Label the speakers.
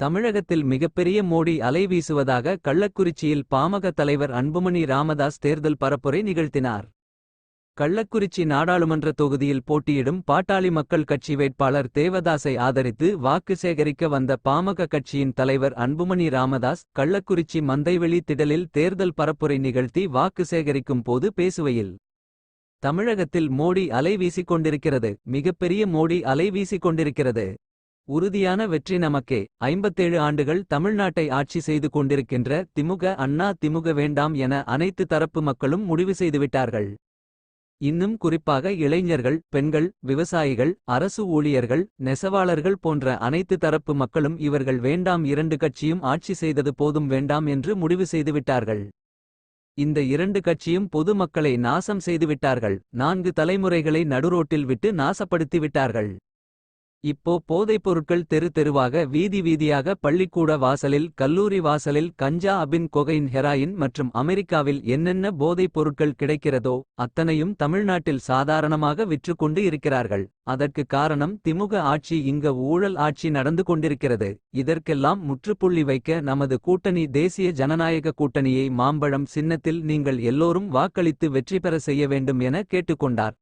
Speaker 1: தமிழகத்தில் மிகப்பெரிய மோடி அலை வீசுவதாக கள்ளக்குறிச்சியில் பாமக தலைவர் அன்புமணி ராமதாஸ் தேர்தல் பரப்புரை நிகழ்த்தினார். கள்ளக்குறிச்சி நாடாளுமன்ற தொகுதியில் போட்டியிடும் பாட்டாளி மக்கள் கட்சி வேட்பாளர் தேவதாசை ஆதரித்து வாக்கு சேகரிக்க வந்த பாமக கட்சியின் தலைவர் அன்புமணி ராமதாஸ் கள்ளக்குறிச்சி மந்தைவெளி திடலில் தேர்தல் பரப்புரை நிகழ்த்தி வாக்கு சேகரிக்கும் போது பேசுகையில், தமிழகத்தில் மோடி அலை வீசிக்கொண்டிருக்கிறது. மிகப்பெரிய மோடி அலை வீசிக்கொண்டிருக்கிறது. உறுதியான வெற்றி நமக்கே. 57 ஆண்டுகள் தமிழ்நாட்டை ஆட்சி செய்து கொண்டிருக்கின்ற திமுக அண்ணா திமுக வேண்டாம் என அனைத்து தரப்பு மக்களும் முடிவு செய்துவிட்டார்கள். இன்னும் குறிப்பாக இளைஞர்கள், பெண்கள், விவசாயிகள், அரசு ஊழியர்கள், நெசவாளர்கள் போன்ற அனைத்து தரப்பு மக்களும் இவர்கள் வேண்டாம், இரண்டு கட்சியும் ஆட்சி செய்தது போதும், வேண்டாம் என்று முடிவு செய்துவிட்டார்கள். இந்த இரண்டு கட்சியும் பொது மக்களை நாசம் செய்துவிட்டார்கள். 4 தலைமுறைகளை நடுரோட்டில் விட்டு நாசப்படுத்திவிட்டார்கள். இப்போ போதைப் பொருட்கள் தெரு தெருவாக, வீதி வீதியாக, பள்ளிக்கூட வாசலில், கல்லூரி வாசலில் கஞ்சா, அபின், கொகைன், ஹெராயின் மற்றும் அமெரிக்காவில் என்னென்ன போதைப் பொருட்கள் கிடைக்கிறதோ அத்தனையும் தமிழ்நாட்டில் சாதாரணமாக விற்றுக்கொண்டு இருக்கிறார்கள். அதற்கு காரணம் திமுக ஆட்சி. இங்க ஊழல் ஆட்சி நடந்து கொண்டிருக்கிறது. இதற்கெல்லாம் முற்றுப்புள்ளி வைக்க நமது கூட்டணி தேசிய ஜனநாயக கூட்டணியை மாம்பழம் சின்னத்தில் நீங்கள் எல்லோரும் வாக்களித்து வெற்றி பெற செய்ய வேண்டும் என கேட்டுக்கொண்டார்.